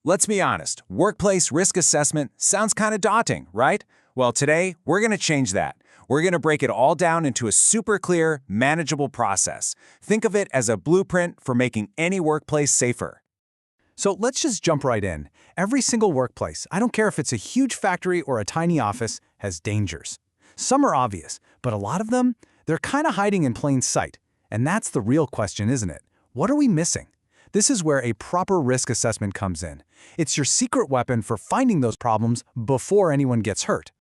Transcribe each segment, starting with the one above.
Let's be honest, workplace risk assessment sounds kind of daunting, right? Well, today, we're going to change that. We're going to break it all down into a super clear, manageable process. Think of it as a blueprint for making any workplace safer. So let's just jump right in. Every single workplace, I don't care if it's a huge factory or a tiny office, has dangers. Some are obvious, but a lot of them, they're kind of hiding in plain sight. And that's the real question, isn't it? What are we missing? This is where a proper risk assessment comes in. It's your secret weapon for finding those problems before anyone gets hurt.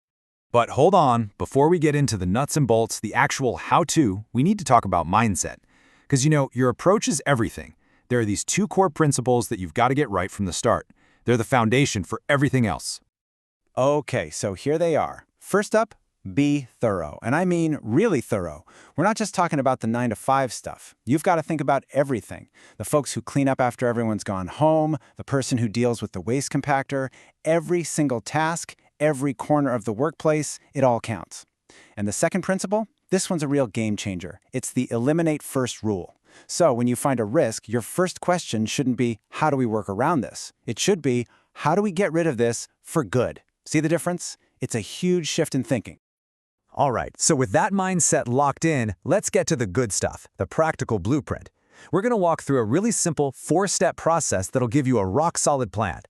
But hold on, before we get into the nuts and bolts, the actual how-to, we need to talk about mindset. Because your approach is everything. There are these two core principles that you've got to get right from the start. They're the foundation for everything else. Okay, so here they are. First up, be thorough. And I mean really thorough. We're not just talking about the 9-to-5 stuff. You've got to think about everything. The folks who clean up after everyone's gone home, the person who deals with the waste compactor, every single task, every corner of the workplace, it all counts. And the second principle? This one's a real game changer. It's the eliminate first rule. So when you find a risk, your first question shouldn't be, how do we work around this? It should be, how do we get rid of this for good? See the difference? It's a huge shift in thinking. All right, so with that mindset locked in, let's get to the good stuff, the practical blueprint. We're going to walk through a really simple 4-step process that'll give you a rock-solid plan.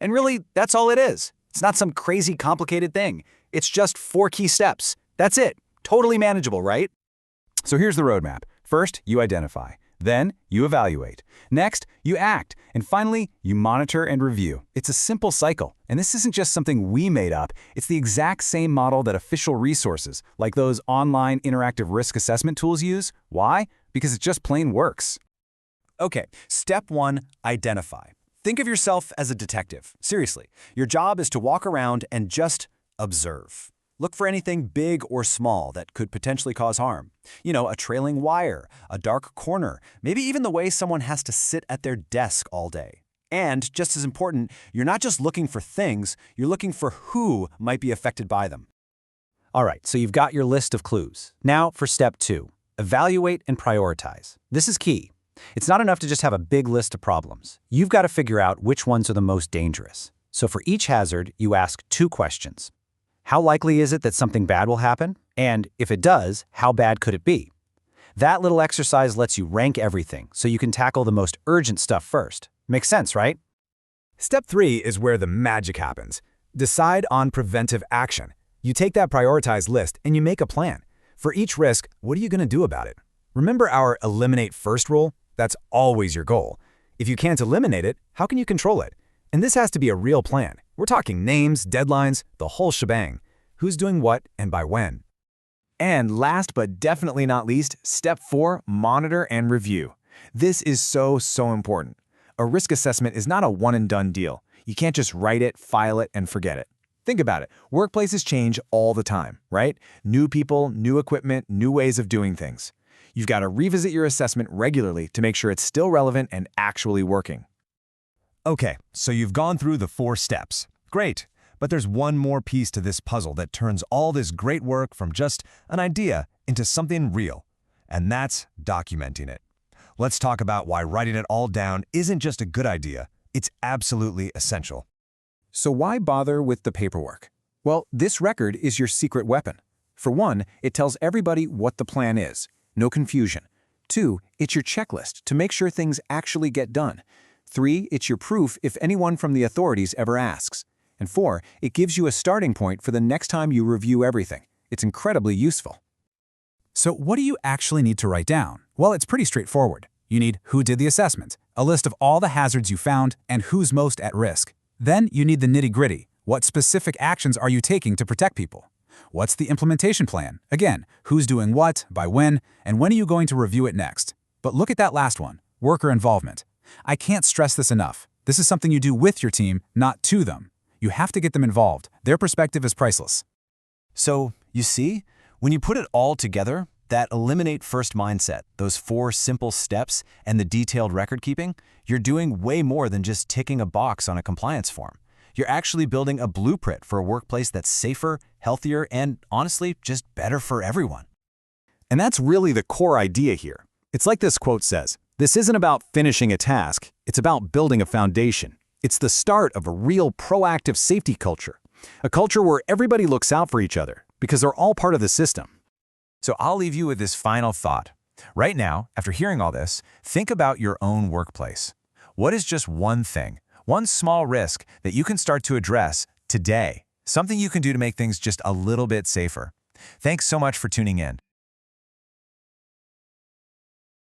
And really, that's all it is. It's not some crazy complicated thing. It's just 4 key steps. That's it. Totally manageable, right? So here's the roadmap. First, you identify. Then, you evaluate. Next, you act. And finally, you monitor and review. It's a simple cycle. And this isn't just something we made up. It's the exact same model that official resources, like those online interactive risk assessment tools, use. Why? Because it just plain works. Okay, step 1, identify. Think of yourself as a detective. Seriously, your job is to walk around and just observe. Look for anything big or small that could potentially cause harm. A trailing wire, a dark corner, maybe even the way someone has to sit at their desk all day. And, just as important, you're not just looking for things, you're looking for who might be affected by them. All right, so you've got your list of clues. Now for step 2, evaluate and prioritize. This is key. It's not enough to just have a big list of problems. You've got to figure out which ones are the most dangerous. So for each hazard, you ask 2 questions. How likely is it that something bad will happen? And if it does, how bad could it be? That little exercise lets you rank everything so you can tackle the most urgent stuff first. Makes sense, right? Step 3 is where the magic happens. Decide on preventive action. You take that prioritized list and you make a plan. For each risk, what are you going to do about it? Remember our eliminate first rule? That's always your goal. If you can't eliminate it, how can you control it? And this has to be a real plan. We're talking names, deadlines, the whole shebang. Who's doing what and by when? And last but definitely not least, step 4, monitor and review. This is so important. A risk assessment is not a one-and-done deal. You can't just write it, file it, and forget it. Think about it. Workplaces change all the time, right? New people, new equipment, new ways of doing things. You've got to revisit your assessment regularly to make sure it's still relevant and actually working. Okay, so you've gone through the 4 steps. Great, but there's one more piece to this puzzle that turns all this great work from just an idea into something real, and that's documenting it. Let's talk about why writing it all down isn't just a good idea, it's absolutely essential. So why bother with the paperwork? Well, this record is your secret weapon. For one, it tells everybody what the plan is. No confusion. 2, it's your checklist to make sure things actually get done. 3, it's your proof if anyone from the authorities ever asks. And 4, it gives you a starting point for the next time you review everything. It's incredibly useful. So what do you actually need to write down? Well, it's pretty straightforward. You need who did the assessment, a list of all the hazards you found, and who's most at risk. Then you need the nitty-gritty. What specific actions are you taking to protect people? What's the implementation plan? Again, who's doing what, by when, and when are you going to review it next? But look at that last one, worker involvement. I can't stress this enough. This is something you do with your team, not to them. You have to get them involved. Their perspective is priceless. So, you see, when you put it all together, that eliminate first mindset, those 4 simple steps, and the detailed record keeping, you're doing way more than just ticking a box on a compliance form. You're actually building a blueprint for a workplace that's safer, healthier, and honestly, just better for everyone. And that's really the core idea here. It's like this quote says, "This isn't about finishing a task, it's about building a foundation." It's the start of a real proactive safety culture, a culture where everybody looks out for each other because they're all part of the system. So I'll leave you with this final thought. Right now, after hearing all this, think about your own workplace. What is just one thing, one small risk that you can start to address today? Something you can do to make things just a little bit safer. Thanks so much for tuning in.